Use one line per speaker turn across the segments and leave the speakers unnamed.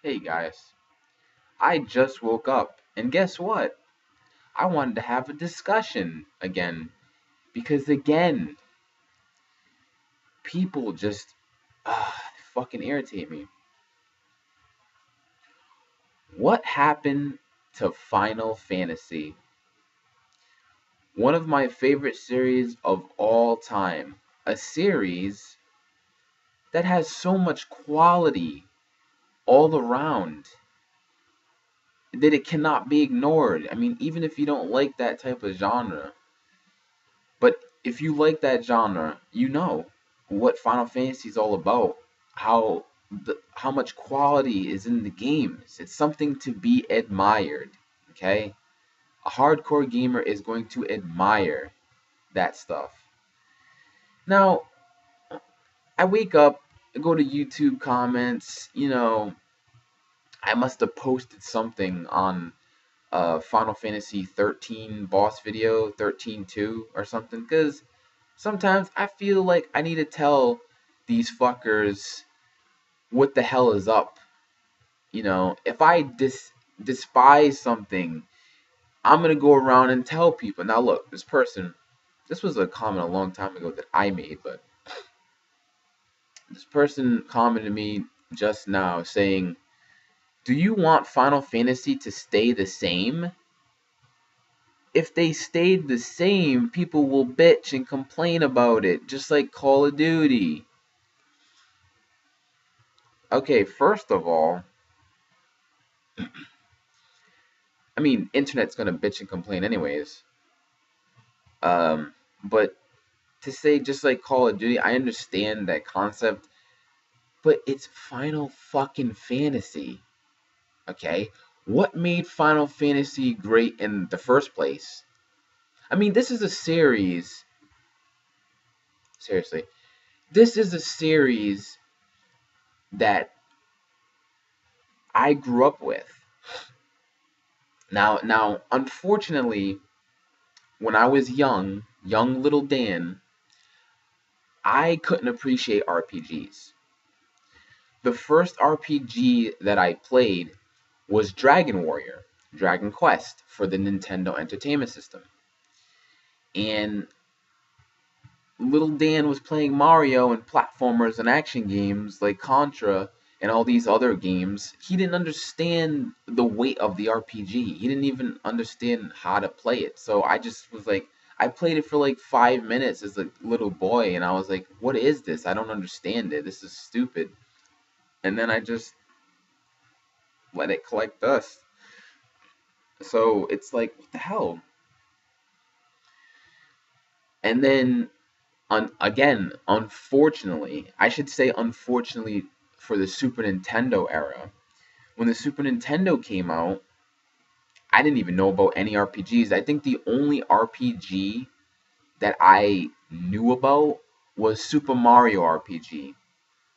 Hey guys, I just woke up, and guess what? I wanted to have a discussion again because people just fucking irritate me. What happened to Final Fantasy? One of my favorite series of all time. A series that has so much quality all around that it cannot be ignored. I mean, even if you don't like that type of genre, but if you like that genre, you know what Final Fantasy is all about. How much quality is in the games. It's something to be admired. Okay, a hardcore gamer is going to admire that stuff. Now, I wake up, I go to YouTube comments. I must have posted something on Final Fantasy 13 boss video, 13.2 or something, because sometimes I feel like I need to tell these fuckers what the hell is up. If I despise something, I'm gonna go around and tell people. Now, look, this was a comment a long time ago that I made, but this person commented me just now saying, "Do you want Final Fantasy to stay the same? If they stayed the same, people will bitch and complain about it, just like Call of Duty." Okay, first of all, I mean, internet's gonna bitch and complain anyways. But to say just like Call of Duty, I understand that concept, but it's Final fucking Fantasy. Okay? What made Final Fantasy great in the first place? I mean, this is a series. Seriously, this is a series that I grew up with. Now, unfortunately, when I was young little Dan, I couldn't appreciate RPGs. The first RPG that I played was Dragon Warrior, Dragon Quest for the Nintendo Entertainment System. And little Dan was playing Mario and platformers and action games like Contra and all these other games. He didn't understand the weight of the RPG. He didn't even understand how to play it. So I just was like, I played it for like 5 minutes as a little boy, and I was like, what is this? I don't understand it. This is stupid. And then I just let it collect dust. So it's like, what the hell? And then, again, unfortunately, I should say unfortunately for the Super Nintendo era, when the Super Nintendo came out, I didn't even know about any RPGs. I think the only RPG that I knew about was Super Mario RPG,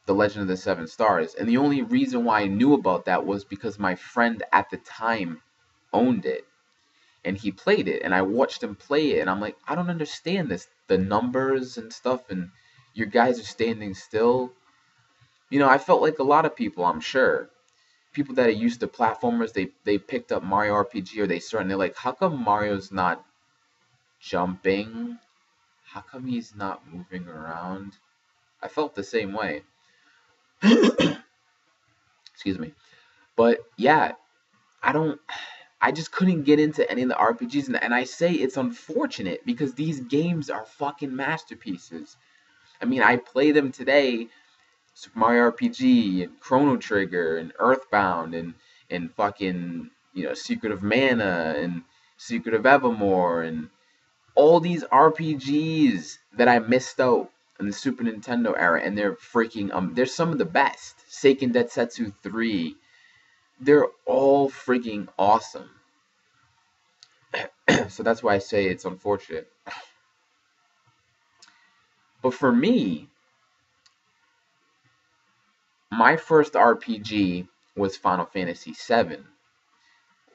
The Legend of the Seven Stars. And the only reason why I knew about that was because my friend at the time owned it and he played it, and I watched him play it, and I'm like, I don't understand this, the numbers and stuff, and your guys are standing still. I felt like a lot of people, I'm sure, people that are used to platformers, they picked up Mario RPG, or they started, and they're like, how come Mario's not jumping? How come he's not moving around? I felt the same way. Excuse me. But yeah, I don't I just couldn't get into any of the RPGs, and I say it's unfortunate because these games are fucking masterpieces. I mean, I play them today, Super Mario RPG and Chrono Trigger and Earthbound and fucking Secret of Mana and Secret of Evermore and all these RPGs that I missed out in the Super Nintendo era, and they're some of the best. Seiken Densetsu 3, they're all freaking awesome. So that's why I say it's unfortunate. But for me, my first RPG was Final Fantasy VII.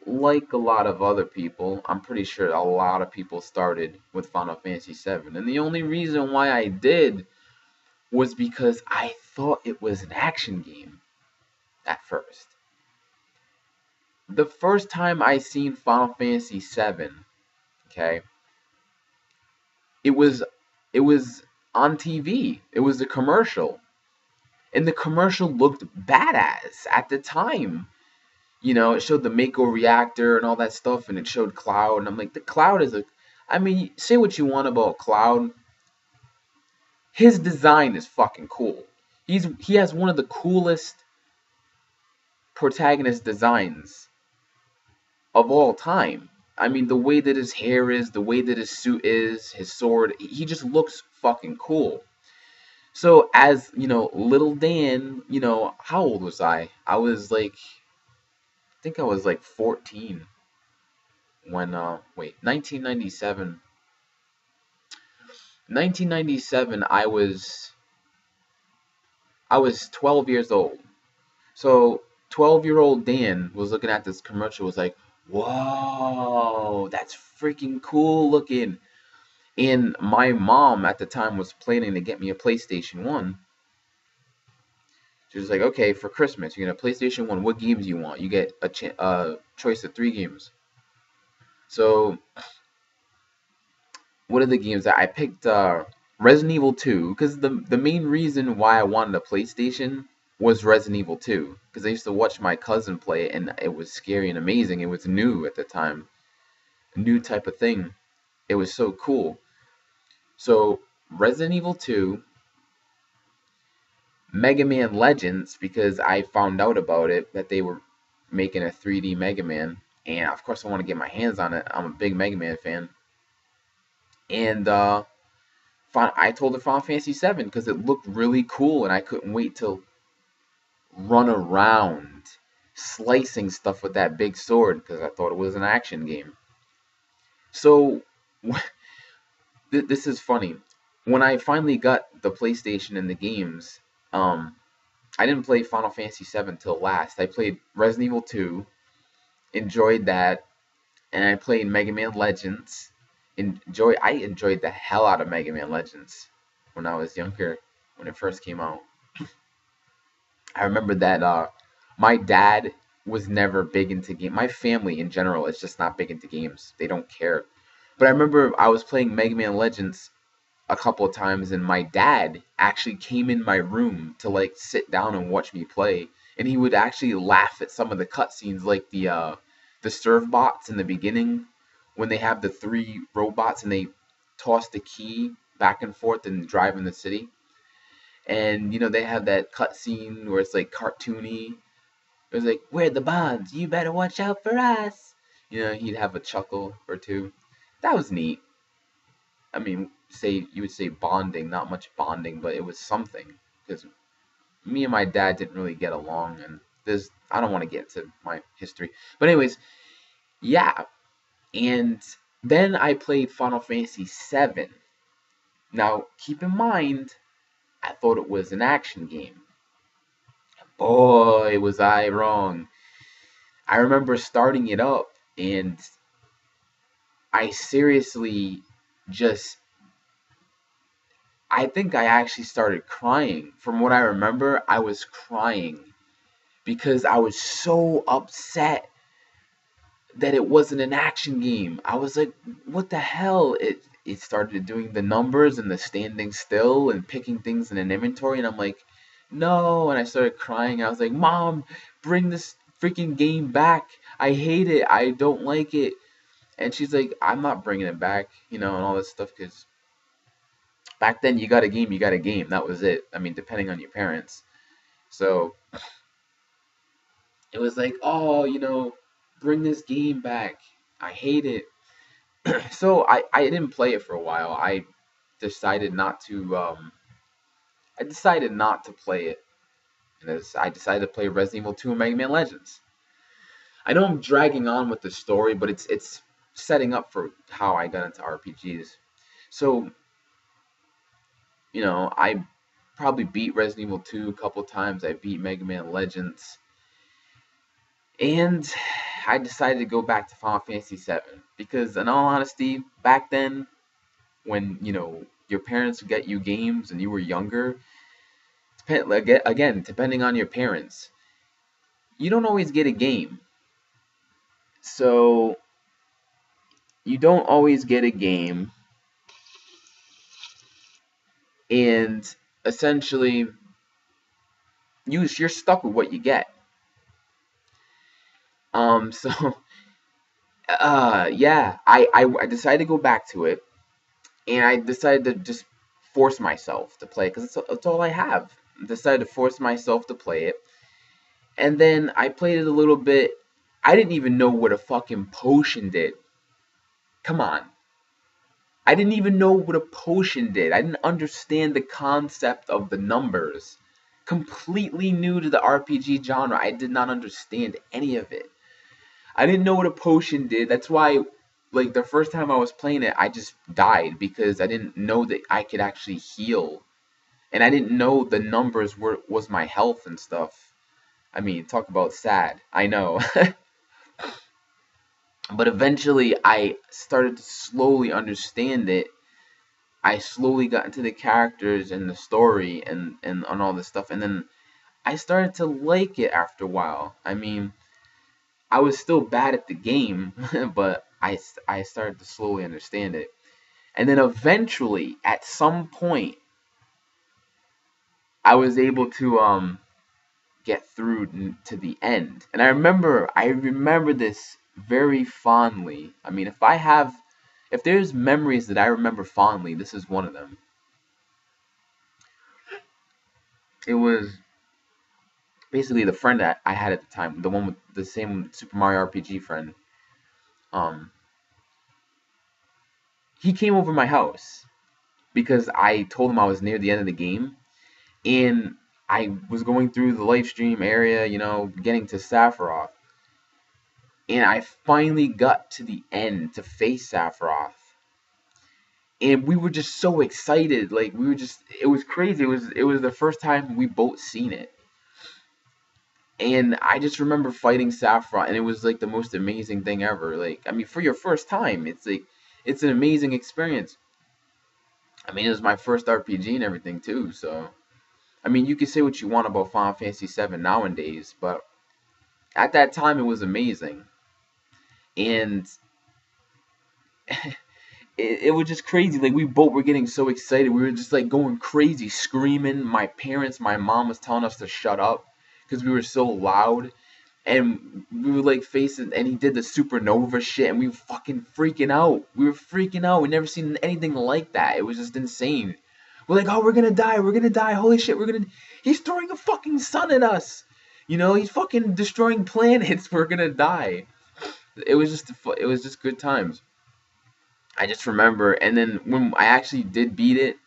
Like a lot of other people, I'm pretty sure a lot of people started with Final Fantasy VII. And the only reason why I did was because I thought it was an action game at first. the first time I seen Final Fantasy VII, okay, it was it was on TV. It was a commercial, and the commercial looked badass at the time. It showed the Mako reactor and all that stuff, and it showed Cloud, and I'm like, the Cloud is a. I mean, say what you want about Cloud, his design is fucking cool. He has one of the coolest protagonist designs of all time. I mean, the way that his hair is, the way that his suit is, his sword, he just looks fucking cool. So as, little Dan, how old was I? I was like, I think I was like 14 when, 1997. 1997, I was 12 years old. So 12-year-old Dan was looking at this commercial, was like, whoa, that's freaking cool looking. And my mom at the time was planning to get me a PlayStation 1. She was like, okay, for Christmas, you're going to PlayStation 1. What games you want? You get a choice of 3 games. So, what are the games that I picked? Resident Evil 2, because the main reason why I wanted a PlayStation was Resident Evil 2, because I used to watch my cousin play it, and it was scary and amazing. It was new at the time, a new type of thing. It was so cool. So, Resident Evil 2, Mega Man Legends, because I found out about it that they were making a 3D Mega Man, and of course I want to get my hands on it. I'm a big Mega Man fan, and I told her Final Fantasy VII because it looked really cool, and I couldn't wait to run around slicing stuff with that big sword because I thought it was an action game. So this is funny. When I finally got the PlayStation and the games, I didn't play Final Fantasy VII till last. I played Resident Evil 2, enjoyed that, and I played Mega Man Legends. I enjoyed the hell out of Mega Man Legends when I was younger, when it first came out. I remember that my dad was never big into games. My family in general is just not big into games. They don't care. But I remember I was playing Mega Man Legends a couple of times, and my dad actually came in my room to like sit down and watch me play, and he would actually laugh at some of the cutscenes, like the serve bots in the beginning when they have the 3 robots and they toss the key back and forth and drive in the city, and they have that cutscene where it's like cartoony. It was like, "We're the bonds. You better watch out for us." He'd have a chuckle or two. That was neat. I mean, you would say bonding, not much bonding, but it was something because me and my dad didn't really get along, and I don't want to get into my history, but anyways, yeah. And then I played Final Fantasy VII. Now, keep in mind, I thought it was an action game. Boy, was I wrong. I remember starting it up, and I seriously just I think I actually started crying. From what I remember, I was crying because I was so upset that it wasn't an action game. I was like, what the hell? It started doing the numbers and the standing still and picking things in an inventory, and I'm like, no. And I started crying. I was like, Mom, bring this freaking game back. I hate it. I don't like it. And she's like, I'm not bringing it back, and all this stuff, because back then you got a game, you got a game. That was it. I mean, depending on your parents. So it was like, oh, bring this game back. I hate it. So I didn't play it for a while. Decided not to I decided not to play it. And I decided to play Resident Evil 2 and Mega Man Legends. I know I'm dragging on with the story, but it's setting up for how I got into RPGs. So, I probably beat Resident Evil 2 a couple times. I beat Mega Man Legends. And I decided to go back to Final Fantasy VII. Because, in all honesty, back then, when, your parents would get you games and you were younger, again, depending on your parents, you don't always get a game. So you don't always get a game, and essentially you're stuck with what you get. So yeah, I decided to go back to it, and I decided to just force myself to play because it's all I have. I decided to force myself to play it, and then I played it a little bit. I didn't even know what a fucking potion did. Come on. I didn't even know what a potion did. I didn't understand the concept of the numbers. Completely new to the RPG genre. I did not understand any of it. I didn't know what a potion did. That's why, like, the first time I was playing it, I just died because I didn't know that I could actually heal. And I didn't know the numbers was my health and stuff. I mean, talk about sad. I know. But eventually, I started to slowly understand it. I slowly got into the characters and the story and all this stuff. And then I started to like it after a while. I mean, I was still bad at the game, but I started to slowly understand it. And then eventually, at some point, I was able to get through to the end. And I remember this very fondly. I mean, if there's memories that I remember fondly, this is one of them. It was basically the friend that I had at the time, the one with the same Super Mario RPG friend. Um, he came over my house because I told him I was near the end of the game, and I was going through the live stream area, getting to Sephiroth, and I finally got to the end to face Sephiroth, and we were just so excited, like it was crazy. It was the first time we both seen it, and I just remember fighting Sephiroth, and it was like the most amazing thing ever. Like, I mean, for your first time, it's an amazing experience. I mean, it was my first RPG and everything too, so I mean, you can say what you want about Final Fantasy VII nowadays, but at that time it was amazing, and it was just crazy. Like, we both were getting so excited, we were just like going crazy, screaming. My mom was telling us to shut up because we were so loud, and we were like facing, and he did the supernova shit, and we were fucking freaking out. We were freaking out. We never seen anything like that. It was just insane. We're like, oh, we're gonna die. We're gonna die. Holy shit, we're gonna. He's throwing a fucking sun at us. He's fucking destroying planets. We're gonna die. It was just good times. I just remember, and then when I actually did beat it,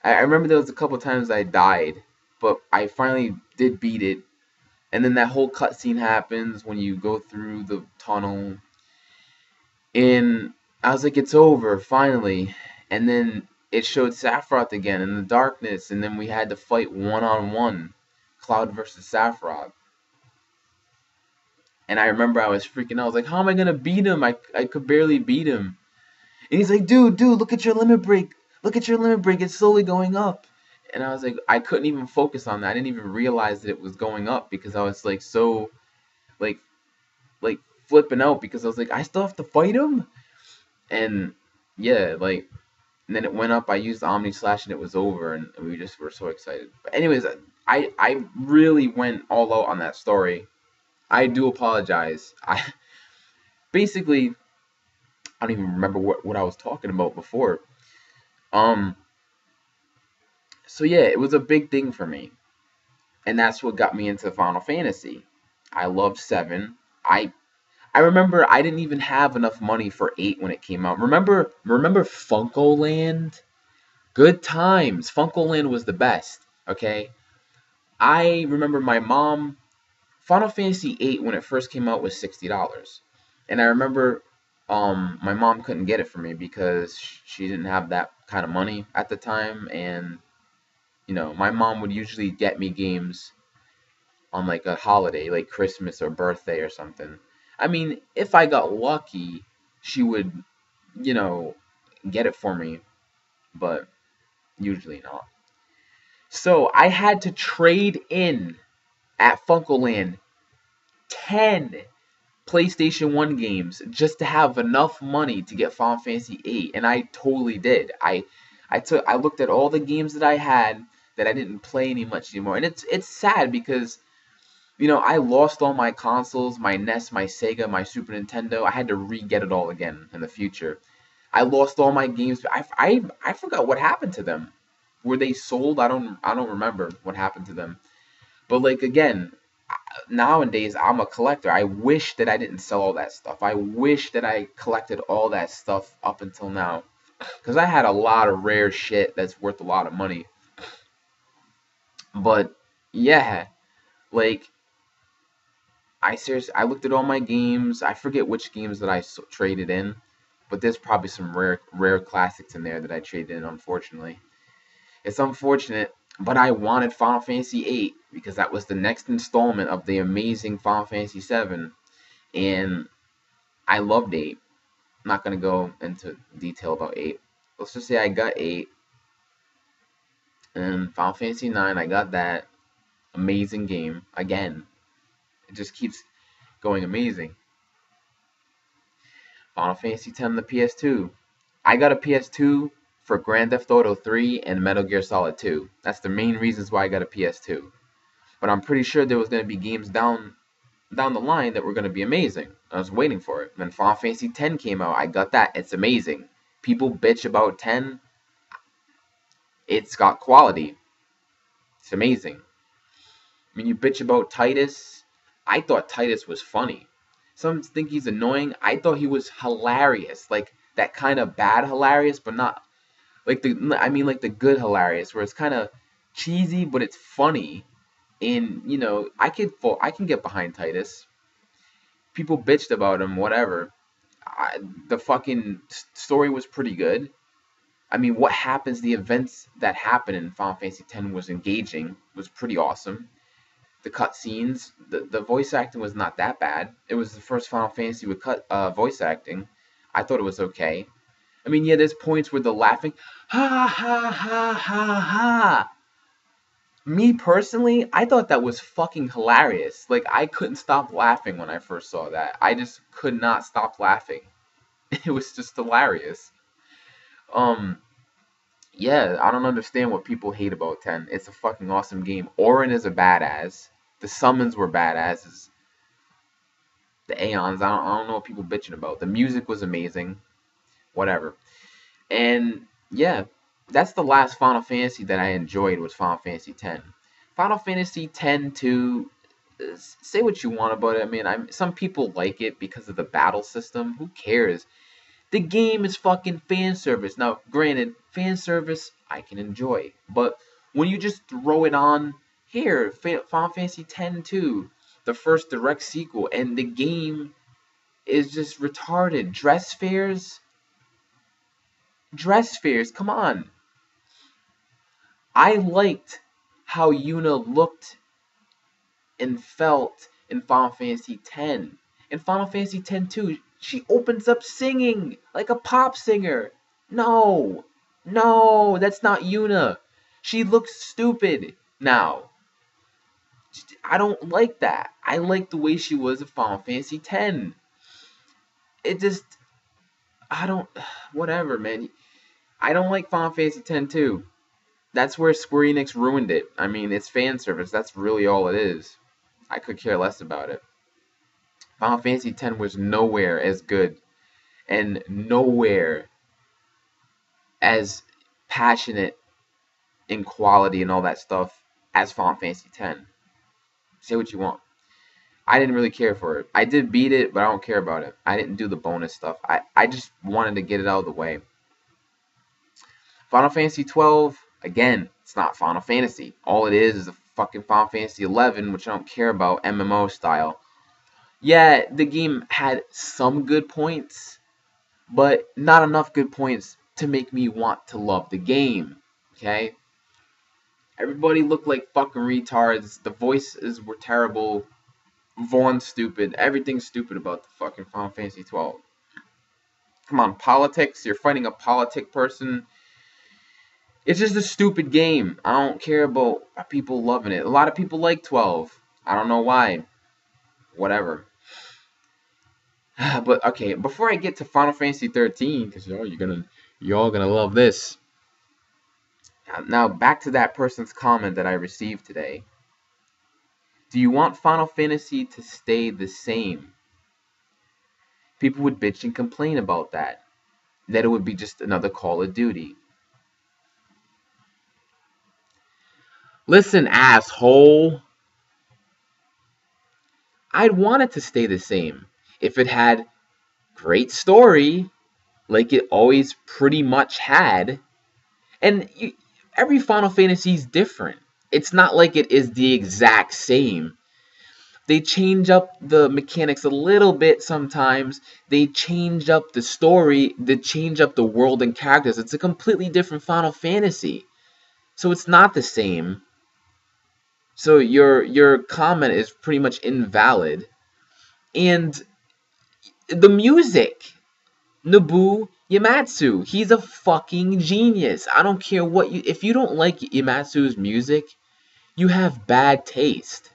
I remember there was a couple times I died, but I finally did beat it. And then that whole cutscene happens when you go through the tunnel, and I was like, it's over finally. And then it showed Sephiroth again in the darkness, and then we had to fight one on one, Cloud versus Sephiroth. And I remember I was freaking out. I was like, how am I gonna beat him? I could barely beat him. And he's like, dude, look at your limit break. Look at your limit break. It's slowly going up. And I was like, I couldn't even focus on that. I didn't even realize that it was going up because I was like so like like flipping out because I was like, I still have to fight him? And yeah, like, and then it went up. I used Omni Slash and it was over, and we just were so excited. But anyways, I really went all out on that story. I do apologize. I basically I don't even remember what I was talking about before. Um so yeah, it was a big thing for me. And that's what got me into Final Fantasy. I love 7. I remember I didn't even have enough money for 8 when it came out. Remember Funko Land? Good times. Funko Land was the best, okay? I remember my mom, Final Fantasy 8 when it first came out was $60. And I remember my mom couldn't get it for me because she didn't have that kind of money at the time, and my mom would usually get me games on like a holiday, like Christmas or birthday or something. I mean, if I got lucky, she would, you know, get it for me, but usually not. So I had to trade in at Funkoland 10 PlayStation 1 games just to have enough money to get Final Fantasy 8, and I totally did. I looked at all the games that I had that I didn't play any much anymore, and it's sad because I lost all my consoles, my NES, my Sega, my Super Nintendo. I had to re-get it all again in the future. I lost all my games. I forgot what happened to them. Were they sold? I don't remember what happened to them. But like again, nowadays I'm a collector. I wish that I didn't sell all that stuff. I wish that I collected all that stuff up until now, because I had a lot of rare shit that's worth a lot of money. But yeah, like I looked at all my games. I forget which games that I traded in, but there's probably some rare classics in there that I traded in. Unfortunately, it's unfortunate, but I wanted Final Fantasy VIII because that was the next installment of the amazing Final Fantasy VII, and I loved 8. I'm not gonna go into detail about 8. Let's just say I got 8, and Final Fantasy 9. I got that amazing game again. It just keeps going amazing. Final Fantasy X on the PS2. I got a PS2 for Grand Theft Auto 3 and Metal Gear Solid 2. That's the main reasons why I got a PS2. But I'm pretty sure there was going to be games down the line that were going to be amazing. I was waiting for it. When Final Fantasy X came out, I got that. It's amazing. People bitch about 10. It's got quality. It's amazing. When you bitch about Titus, I thought Titus was funny. Some think he's annoying. I thought he was hilarious. Like that kind of bad hilarious, but not like like the good hilarious, where it's kind of cheesy, but it's funny. And I can get behind Titus. People bitched about him, whatever. The fucking story was pretty good. I mean, what happens? The events that happen in Final Fantasy X was engaging. Was pretty awesome. The cutscenes, the voice acting was not that bad. It was the first Final Fantasy with voice acting. I thought it was okay. I mean, yeah, there's points where the laughing, ha ha ha ha ha. Me personally, I thought that was fucking hilarious. Like, I couldn't stop laughing when I first saw that. I just could not stop laughing. It was just hilarious. Um, yeah, I don't understand what people hate about 10. It's a fucking awesome game. Auron is a badass. The summons were badasses. The Aeons, I don't know what people bitching about. The music was amazing. Whatever. And yeah, that's the last Final Fantasy that I enjoyed was Final Fantasy X. Final Fantasy X to say what you want about it. I mean, some people like it because of the battle system. Who cares? The game is fucking fan service. Now, granted, fan service I can enjoy, but when you just throw it on here, Final Fantasy X-2, the first direct sequel, and the game is just retarded. Dress fairs, come on. I liked how Yuna looked and felt in Final Fantasy X. In Final Fantasy X-2, she opens up singing like a pop singer. No, that's not Yuna. She looks stupid now. I don't like that. I like the way she was in Final Fantasy X. It just, I don't, whatever, man. I don't like Final Fantasy X too. That's where Square Enix ruined it. I mean, it's fan service. That's really all it is. I could care less about it. Final Fantasy X was nowhere as good and nowhere as passionate in quality and all that stuff as Final Fantasy X. Say what you want. I didn't really care for it. I did beat it, but I don't care about it. I didn't do the bonus stuff. I just wanted to get it out of the way. Final Fantasy 12, again, it's not Final Fantasy. All it is a fucking Final Fantasy 11, which I don't care about, MMO style. Yeah, the game had some good points, but not enough good points to make me want to love the game. Okay? Everybody looked like fucking retards. The voices were terrible. Vaughn's stupid. Everything's stupid about the fucking Final Fantasy 12. Come on, politics. You're fighting a politic person. It's just a stupid game. I don't care about people loving it. A lot of people like 12. I don't know why. Whatever. But okay, before I get to Final Fantasy 13, because y'all gonna love this. Now back to that person's comment that I received today. Do you want Final Fantasy to stay the same? People would bitch and complain about that. That it would be just another Call of Duty. Listen, asshole. I'd want it to stay the same. If it had great story, like it always pretty much had, and every Final Fantasy is different. It's not like it is the exact same. They change up the mechanics a little bit sometimes. They change up the story. They change up the world and characters. It's a completely different Final Fantasy. So it's not the same. So your comment is pretty much invalid. And the music, Nobuo Uematsu, he's a fucking genius. I don't care what you, if you don't like Uematsu's music, you have bad taste.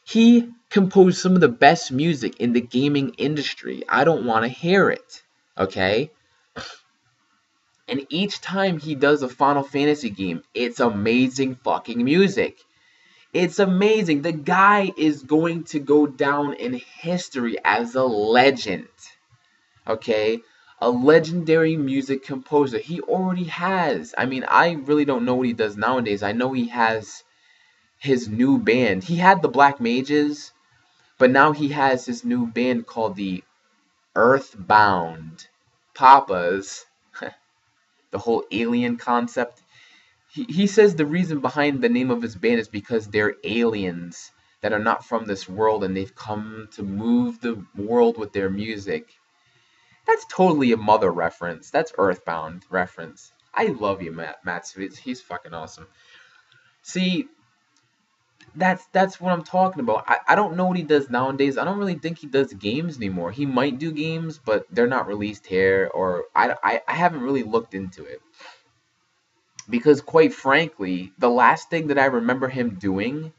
He composed some of the best music in the gaming industry. I don't want to hear it, okay? And each time he does a Final Fantasy game, it's amazing fucking music. It's amazing. The guy is going to go down in history as a legend. Okay? A legendary music composer. He already has. I mean, I really don't know what he does nowadays. I know he has his new band. He had the Black Mages, but now he has his new band called the Earthbound Papas. The whole alien concept. He says the reason behind the name of his band is because they're aliens that are not from this world and they've come to move the world with their music. That's totally a Mother reference. That's Earthbound reference. I love you, Matsu. He's fucking awesome. See, that's what I'm talking about. I don't know what he does nowadays. I don't really think he does games anymore. He might do games, but they're not released here, or I haven't really looked into it. Because quite frankly, the last thing that I remember him doing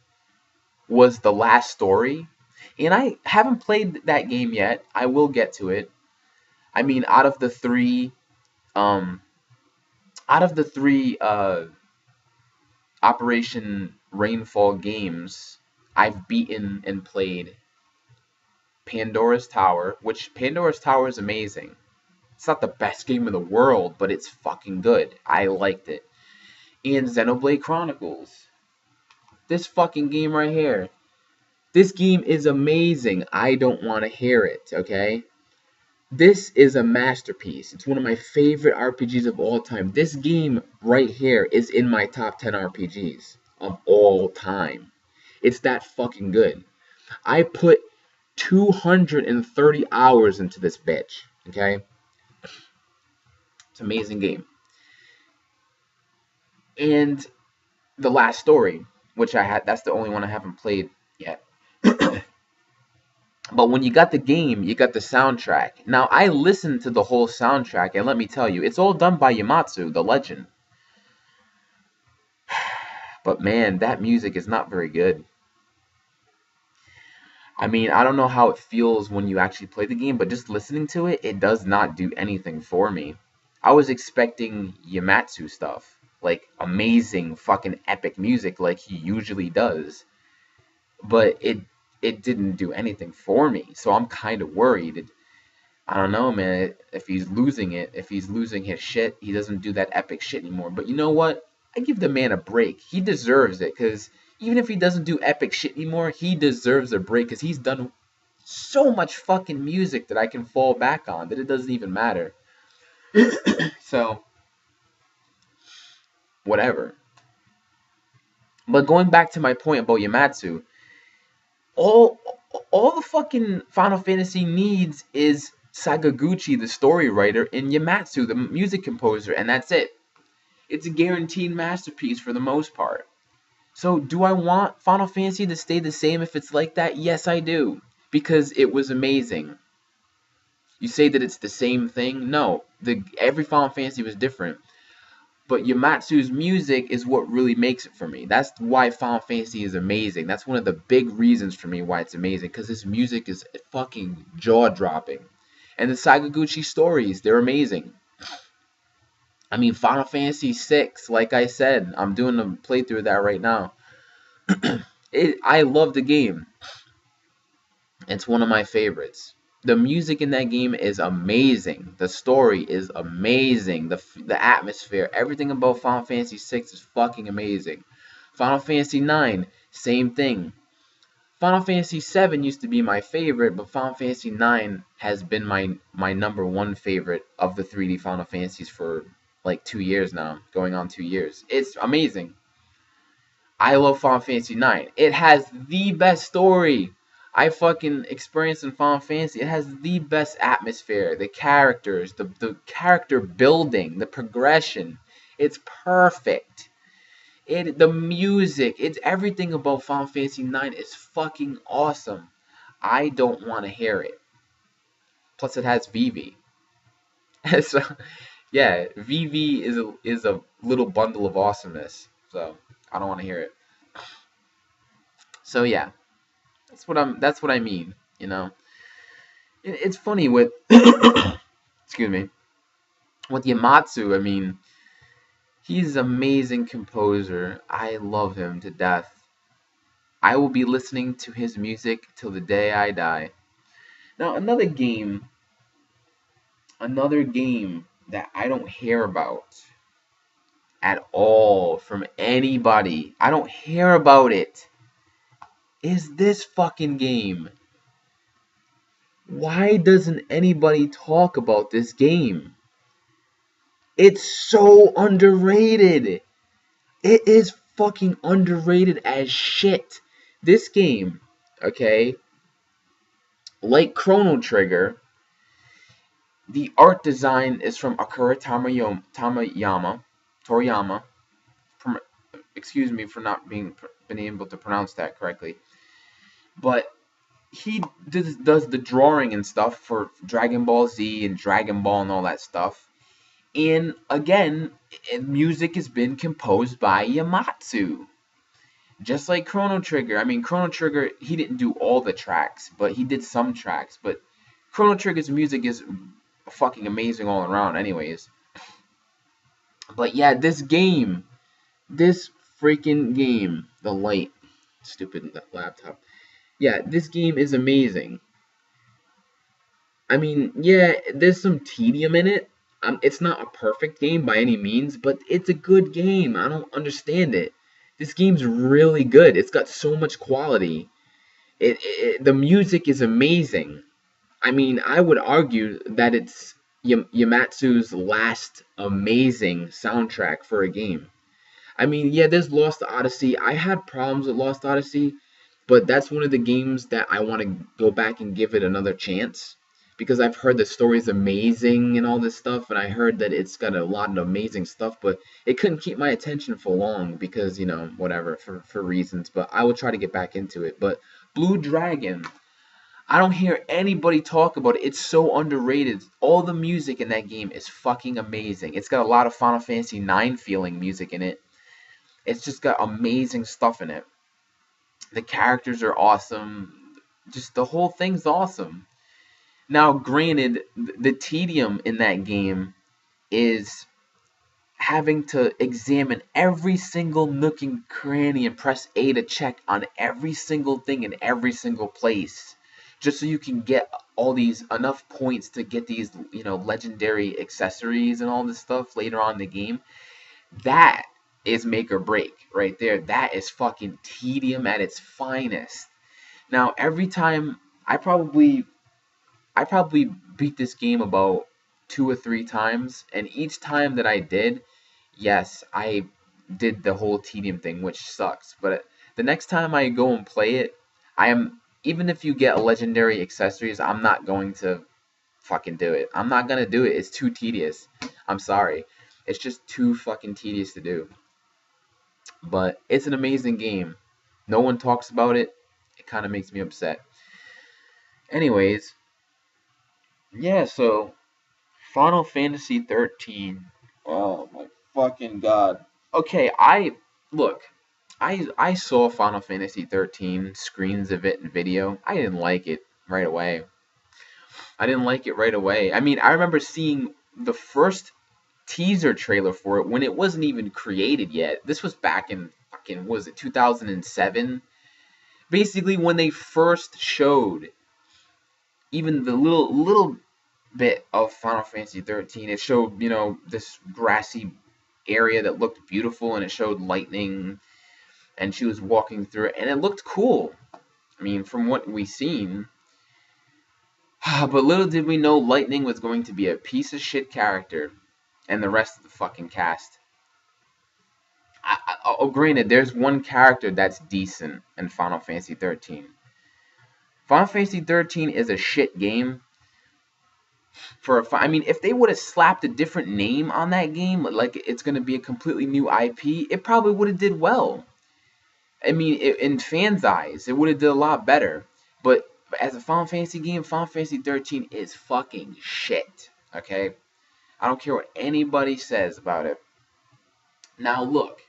was The Last Story. And I haven't played that game yet. I will get to it. I mean, um, out of the three Operation Rainfall games, I've beaten and played Pandora's Tower, which Pandora's Tower is amazing. It's not the best game in the world, but it's fucking good. I liked it. And Xenoblade Chronicles. This fucking game right here. This game is amazing. I don't want to hear it, okay? This is a masterpiece. It's one of my favorite RPGs of all time. This game right here is in my top 10 RPGs of all time. It's that fucking good. I put 230 hours into this bitch, okay? It's an amazing game. And The Last Story, which that's the only one I haven't played yet. But when you got the game, you got the soundtrack. Now, I listened to the whole soundtrack, and let me tell you, it's all done by Uematsu, the legend. But man, that music is not very good. I mean, I don't know how it feels when you actually play the game, but just listening to it, it does not do anything for me. I was expecting Uematsu stuff, like amazing fucking epic music like he usually does. But it didn't do anything for me. So I'm kind of worried. I don't know, man. If he's losing it, if he's losing his shit, he doesn't do that epic shit anymore. But you know what? I give the man a break. He deserves it, because even if he doesn't do epic shit anymore, he deserves a break, because he's done so much fucking music that I can fall back on that it doesn't even matter. So, whatever. But going back to my point about Uematsu, all all the fucking Final Fantasy needs is Sakaguchi, the story writer, and Uematsu, the music composer, and that's it. It's a guaranteed masterpiece for the most part. So, do I want Final Fantasy to stay the same if it's like that? Yes, I do. Because it was amazing. You say that it's the same thing? No. Every Final Fantasy was different. But Yamatsu's music is what really makes it for me. That's why Final Fantasy is amazing. That's one of the big reasons for me why it's amazing, because his music is fucking jaw-dropping. And the Sakaguchi stories, they're amazing. I mean, Final Fantasy VI, like I said, I'm doing a playthrough of that right now. I love the game. It's one of my favorites. The music in that game is amazing. The story is amazing. The atmosphere, everything about Final Fantasy VI is fucking amazing. Final Fantasy IX, same thing. Final Fantasy VII used to be my favorite, but Final Fantasy IX has been my number one favorite of the 3D Final Fantasies for like 2 years now, going on 2 years. It's amazing. I love Final Fantasy IX. It has the best story I fucking experienced in Final Fantasy. It has the best atmosphere, the characters, the character building, the progression. It's perfect. The music, it's everything about Final Fantasy IX is fucking awesome. I don't want to hear it. Plus, it has Vivi. So, yeah, Vivi is a little bundle of awesomeness. So I don't want to hear it. So yeah, that's what I mean. You know, it's funny with excuse me, with Yamatsu. I mean, he's an amazing composer. I love him to death. I will be listening to his music till the day I die. Now, another game that I don't hear about at all from anybody, I don't hear about it, is this fucking game. Why doesn't anybody talk about this game? It's so underrated. It is fucking underrated as shit. This game, okay, like Chrono Trigger, the art design is from Akira Toriyama. Excuse me for not being able to pronounce that correctly. But he does the drawing and stuff for Dragon Ball Z and Dragon Ball and all that stuff. And again, music has been composed by Yamatsu. Just like Chrono Trigger. I mean, Chrono Trigger, he didn't do all the tracks, but he did some tracks. But Chrono Trigger's music is fucking amazing all around anyways. But yeah, this freaking game, the light, stupid laptop. Yeah, this game is amazing. I mean, yeah, there's some tedium in it. It's not a perfect game by any means, but it's a good game. I don't understand it. This game's really good. It's got so much quality. The music is amazing. I mean, I would argue that it's Yamatsu's last amazing soundtrack for a game. I mean, yeah, there's Lost Odyssey. I had problems with Lost Odyssey, but that's one of the games that I want to go back and give it another chance, because I've heard the story's amazing and all this stuff, and I heard that it's got a lot of amazing stuff, but it couldn't keep my attention for long because, whatever, for reasons, but I will try to get back into it. But Blue Dragon, I don't hear anybody talk about it. It's so underrated. All the music in that game is fucking amazing. It's got a lot of Final Fantasy IX feeling music in it. It's just got amazing stuff in it. The characters are awesome. Just the whole thing's awesome. Now, granted, the tedium in that game is having to examine every single nook and cranny and press A to check on every single thing in every single place, just so you can get all these enough points to get these, legendary accessories and all this stuff later on in the game. That is make or break right there. That is fucking tedium at its finest. Now, every time I probably beat this game about 2 or 3 times, and each time that I did, yes, I did the whole tedium thing, which sucks. But the next time I go and play it, even if you get legendary accessories, I'm not going to fucking do it. I'm not gonna do it. It's too tedious. I'm sorry. It's just too fucking tedious to do. But it's an amazing game. No one talks about it. It kind of makes me upset. Anyways, yeah, so Final Fantasy 13. Oh my fucking god. Okay, I saw Final Fantasy 13 screens of it in video. I didn't like it right away. I mean, I remember seeing the first teaser trailer for it when it wasn't even created yet. This was back in fucking, what was it, 2007? Basically, when they first showed even the little bit of Final Fantasy 13, it showed, this grassy area that looked beautiful, and it showed lightning, and she was walking through it, and it looked cool. I mean, from what we seen. But little did we know Lightning was going to be a piece of shit character, and the rest of the fucking cast. Granted, there's one character that's decent in Final Fantasy 13. Final Fantasy 13 is a shit game. I mean, if they would have slapped a different name on that game, like it's going to be a completely new IP, it probably would have did well. I mean, in fans' eyes, it would have did a lot better. But as a Final Fantasy game, Final Fantasy 13 is fucking shit. Okay? I don't care what anybody says about it. Now look.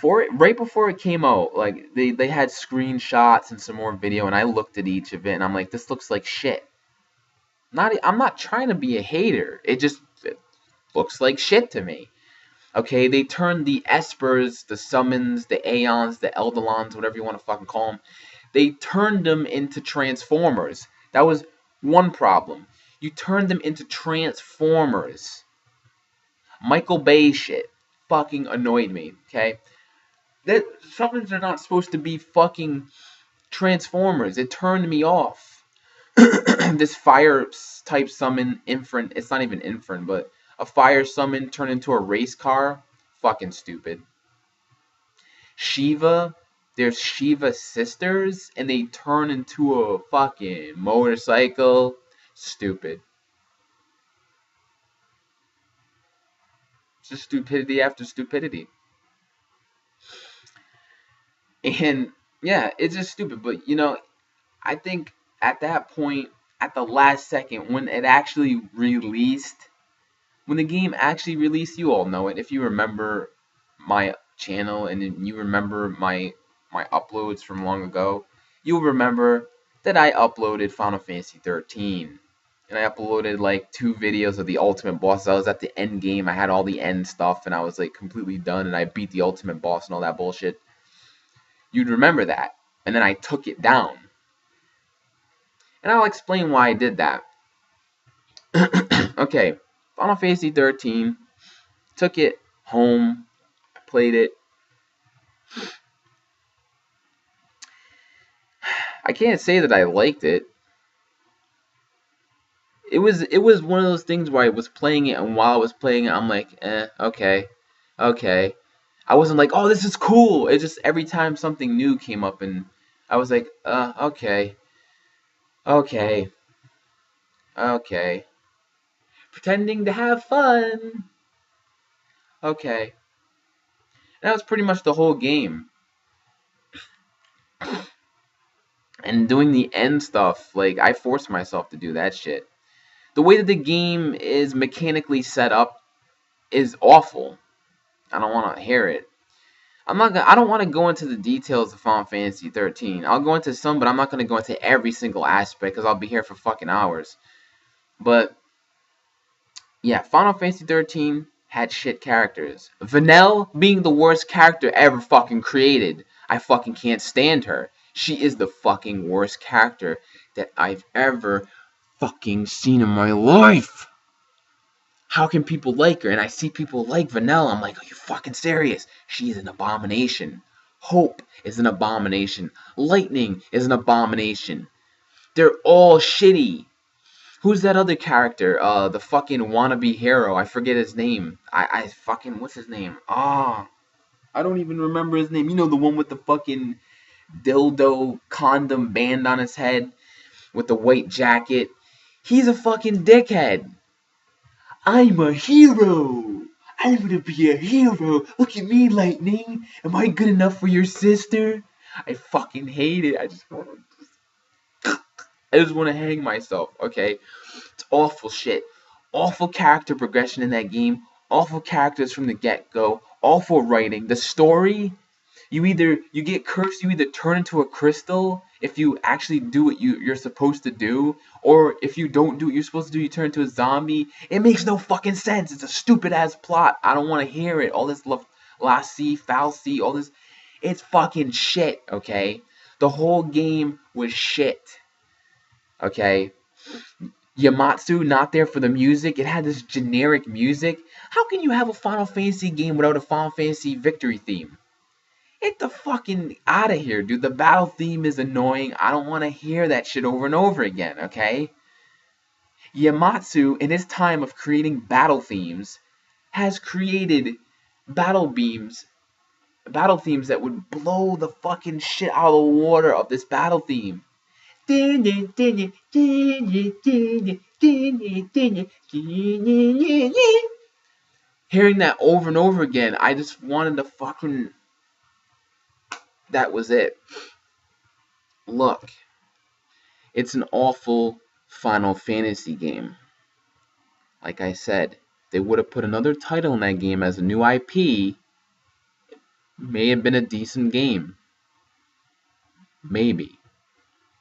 Right before it came out, like they had screenshots and some more video, and I looked at each of it, and I'm like, this looks like shit. I'm not trying to be a hater. It looks like shit to me. Okay, they turned the Espers, the Summons, the Aeons, the Eldalons, whatever you want to fucking call them, they turned them into Transformers. That was one problem. You turned them into Transformers. Michael Bay shit fucking annoyed me, okay? That Summons are not supposed to be fucking Transformers. It turned me off. This fire type summon, Infern, it's not even Infern, but a fire summon turned into a race car, fucking stupid. Shiva, there's Shiva sisters, and they turn into a fucking motorcycle, stupid. It's just stupidity after stupidity. And yeah, it's just stupid, but I think at that point, at the last second, when it actually released, when the game actually released, you all know it. If you remember my channel and you remember my uploads from long ago, you'll remember that I uploaded Final Fantasy 13. And I uploaded like 2 videos of the ultimate boss. I was at the end game. I had all the end stuff, and I was like completely done, and I beat the ultimate boss and all that bullshit. You'd remember that. And then I took it down. And I'll explain why I did that. Okay, Final Fantasy 13. Took it home. Played it. I can't say that I liked it. It was one of those things where I was playing it, and while I was playing it, I'm like, okay. I wasn't like, oh, this is cool. It just every time something new came up, and I was like, okay. Pretending to have fun. Okay. That was pretty much the whole game. And doing the end stuff, like, I forced myself to do that shit. The way that the game is mechanically set up is awful. I don't want to hear it. I don't want to go into the details of Final Fantasy 13. I'll go into some, but I'm not going to go into every single aspect because I'll be here for fucking hours. But yeah, Final Fantasy 13 had shit characters. Vanille being the worst character ever fucking created. I fucking can't stand her. She is the fucking worst character that I've ever fucking seen in my life. How can people like her? And I see people like Vanille. I'm like, are you fucking serious? She is an abomination. Hope is an abomination. Lightning is an abomination. They're all shitty. Who's that other character? The fucking wannabe hero. I forget his name. I fucking, what's his name? I don't even remember his name. You know, the one with the fucking dildo condom band on his head with the white jacket. He's a fucking dickhead. I'm a hero. I'm gonna be a hero. Look at me, Lightning. Am I good enough for your sister? I fucking hate it. I just want to. I just want to hang myself, okay? It's awful shit. Awful character progression in that game. Awful characters from the get-go. Awful writing. The story, you get cursed, you either turn into a crystal if you actually do what you're supposed to do, or if you don't do what you're supposed to do, you turn into a zombie. It makes no fucking sense. It's a stupid ass plot. I don't want to hear it. All this lassie, falsy, all this. It's fucking shit, okay? The whole game was shit, okay? Yamatsu not there for the music. It had this generic music. How can you have a Final Fantasy game without a Final Fantasy victory theme? Get the fucking out of here, dude. The battle theme is annoying. I don't want to hear that shit over and over again, okay? Yamatsu, in his time of creating battle themes, has created battle beams, battle themes that would blow the fucking shit out of the water of this battle theme. Hearing that over and over again, I just wanted to fucking. That was it. Look, it's an awful Final Fantasy game. Like I said, they would have put another title in that game as a new IP. May have been a decent game. Maybe.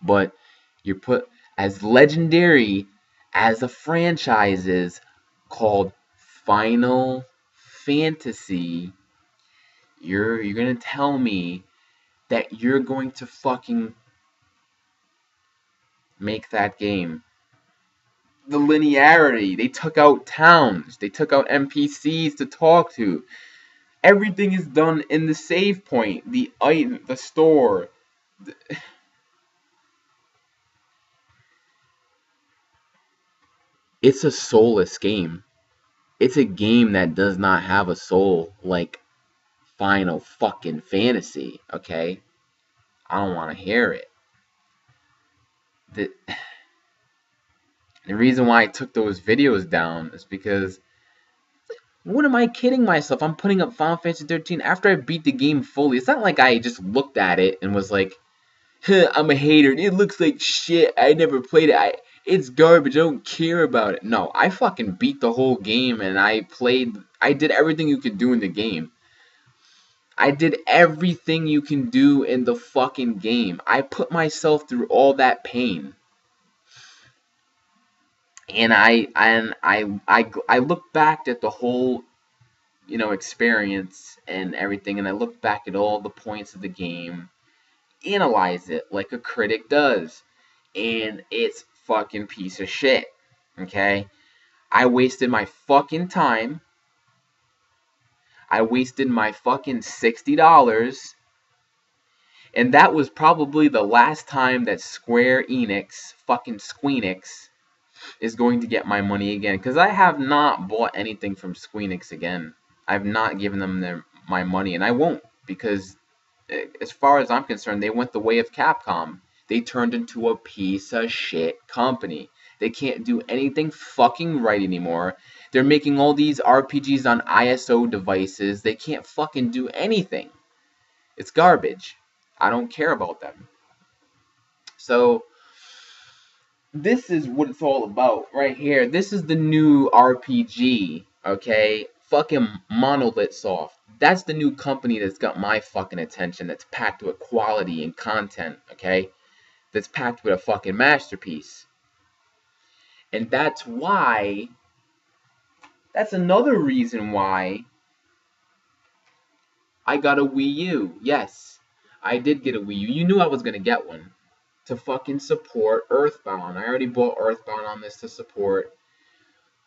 But you're put as legendary as a franchise is called Final Fantasy. You're gonna tell me that you're going to fucking make that game. The linearity. They took out towns. They took out NPCs to talk to. Everything is done in the save point. The item, the store. It's a soulless game. It's a game that does not have a soul like Final fucking Fantasy, okay? I don't want to hear it. The, the reason why I took those videos down is because what am I kidding myself? I'm putting up Final Fantasy 13 after I beat the game fully. It's not like I just looked at it and was like, huh, I'm a hater. It looks like shit. I never played it. It's garbage. I don't care about it. No, I fucking beat the whole game and I did everything you could do in the game. I did everything you can do in the fucking game. I put myself through all that pain. And I look back at the whole experience and everything, and I look back at all the points of the game, analyze it like a critic does, and it's fucking piece of shit. Okay, I wasted my fucking time. I wasted my fucking $60, and that was probably the last time that Square Enix, fucking Squeenix, is going to get my money again, because I have not bought anything from Squeenix again. I've not given them my money, and I won't, because as far as I'm concerned, they went the way of Capcom. They turned into a piece of shit company. They can't do anything fucking right anymore. They're making all these RPGs on ISO devices. They can't fucking do anything. It's garbage. I don't care about them. So this is what it's all about right here. This is the new RPG, okay? Fucking Monolith Soft. That's the new company that's got my fucking attention, that's packed with quality and content, okay? That's packed with a fucking masterpiece. And that's another reason why I got a Wii U. Yes, I did get a Wii U. You knew I was gonna get one to fucking support Earthbound. I already bought Earthbound on this to support.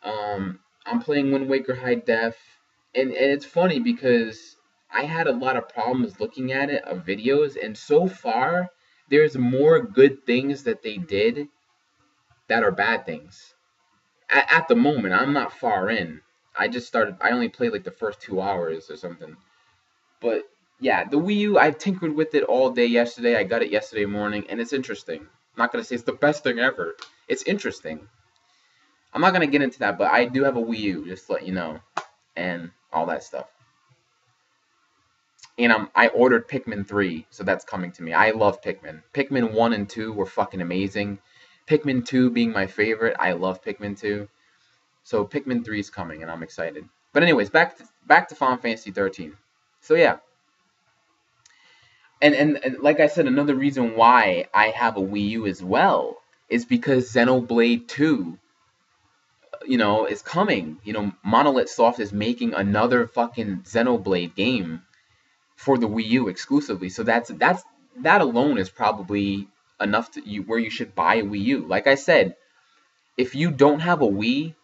I'm playing Wind Waker High Def, and it's funny because I had a lot of problems looking at it of videos, and so far there's more good things that they did that are bad things. At the moment, I'm not far in. I only played like the first 2 hours or something. But yeah, the Wii U, I tinkered with it all day yesterday. I got it yesterday morning, and it's interesting. I'm not gonna say it's the best thing ever. It's interesting. I'm not gonna get into that, but I do have a Wii U, just to let you know, and all that stuff. And I ordered Pikmin 3, so that's coming to me. I love Pikmin. Pikmin 1 and 2 were fucking amazing. Pikmin 2 being my favorite. I love Pikmin 2. So Pikmin 3 is coming, and I'm excited. But anyways, back to Final Fantasy 13. So yeah, and like I said, another reason why I have a Wii U as well is because Xenoblade 2, is coming. Monolith Soft is making another fucking Xenoblade game for the Wii U exclusively. So that alone is probably enough where you should buy a Wii U. Like I said, if you don't have a Wii,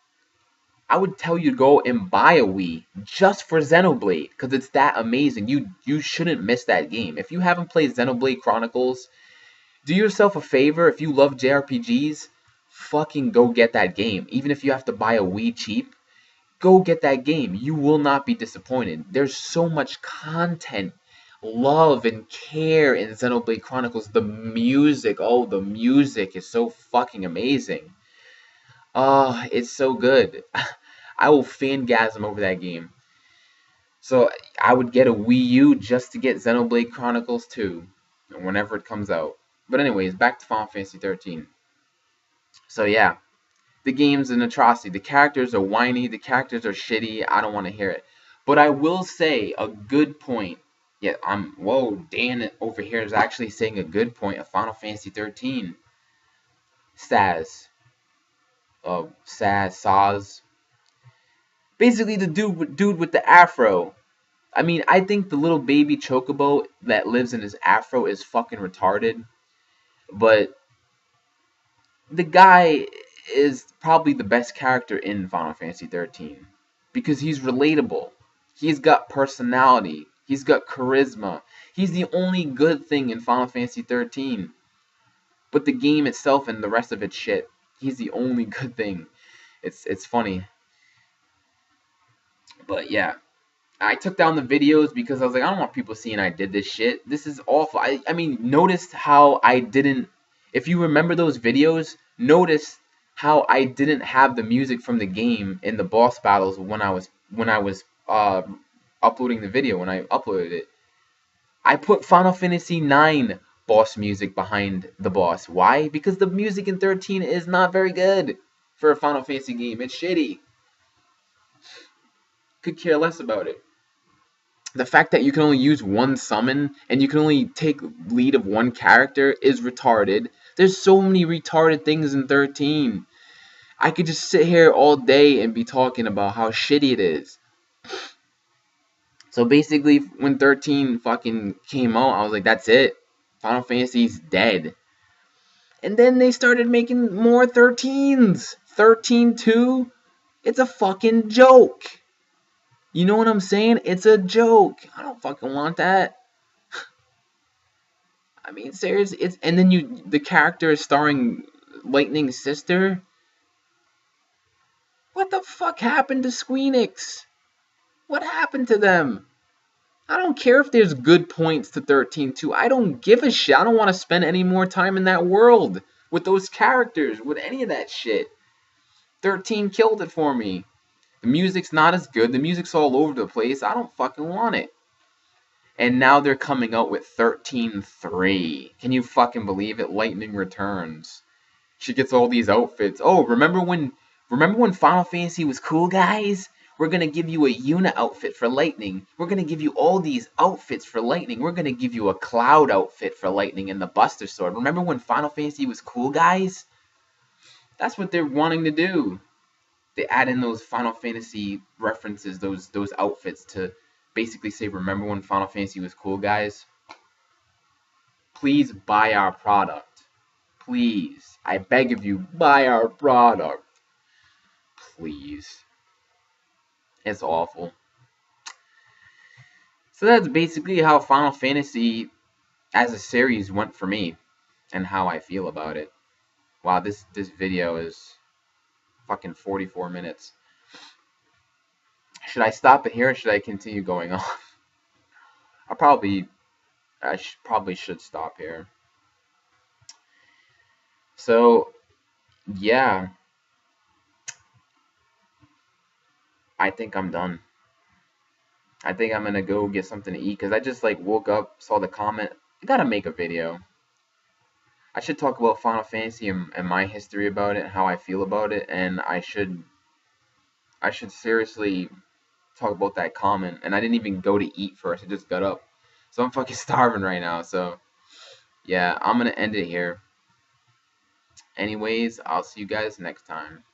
I would tell you to go and buy a Wii just for Xenoblade because it's that amazing. You shouldn't miss that game. If you haven't played Xenoblade Chronicles, do yourself a favor. If you love JRPGs, fucking go get that game. Even if you have to buy a Wii cheap, go get that game. You will not be disappointed. There's so much content, love, and care in Xenoblade Chronicles. The music, the music is so fucking amazing. Oh, it's so good. I will fangasm over that game. So I would get a Wii U just to get Xenoblade Chronicles 2 whenever it comes out. But anyways, back to Final Fantasy 13. So yeah, the game's an atrocity. The characters are whiny. The characters are shitty. I don't want to hear it. But I will say a good point. Yeah, Dan over here is actually saying a good point of Final Fantasy 13. Saz. Basically, the dude with the afro. I mean, I think the little baby chocobo that lives in his afro is fucking retarded. But the guy is probably the best character in Final Fantasy 13 because he's relatable. He's got personality. He's got charisma. He's the only good thing in Final Fantasy 13. But the game itself and the rest of it's shit. He's the only good thing. It's funny. But yeah, I took down the videos because I was like, I don't want people seeing I did this shit. This is awful. I mean, notice how I didn't. If you remember those videos, notice how I didn't have the music from the game in the boss battles when I was uploading the video when I uploaded it. I put Final Fantasy IX boss music behind the boss. Why? Because the music in 13 is not very good for a Final Fantasy game. It's shitty. Could care less about it. The fact that you can only use one summon and you can only take lead of one character is retarded. There's so many retarded things in 13. I could just sit here all day and be talking about how shitty it is. So basically, when 13 fucking came out, I was like, that's it. Final Fantasy's dead. And then they started making more 13s. 13-2? It's a fucking joke. You know what I'm saying? It's a joke. I don't fucking want that. I mean, seriously, and then the character is starring Lightning's sister. What the fuck happened to Squeenix? What happened to them? I don't care if there's good points to 13-2. I don't give a shit. I don't want to spend any more time in that world with those characters, with any of that shit. 13 killed it for me. The music's not as good. The music's all over the place. I don't fucking want it. And now they're coming out with 13-3. Can you fucking believe it? Lightning returns. She gets all these outfits. Oh, remember when Final Fantasy was cool, guys? We're gonna give you a Yuna outfit for Lightning. We're gonna give you all these outfits for Lightning. We're gonna give you a Cloud outfit for Lightning and the Buster Sword. Remember when Final Fantasy was cool, guys? That's what they're wanting to do. They add in those Final Fantasy references, those outfits to basically say, remember when Final Fantasy was cool, guys? Please buy our product. Please. I beg of you, buy our product. Please. It's awful. So that's basically how Final Fantasy as a series went for me and how I feel about it. Wow, this video is fucking 44 minutes. Should I stop it here or should I continue going on? I probably should stop here. So, yeah. I think I'm done. I think I'm gonna go get something to eat because I just woke up, saw the comment. I gotta make a video. I should talk about Final Fantasy and my history about it, and how I feel about it, and I should seriously talk about that comment. And I didn't even go to eat first. I just got up. So I'm fucking starving right now. So yeah, I'm gonna end it here. Anyways, I'll see you guys next time.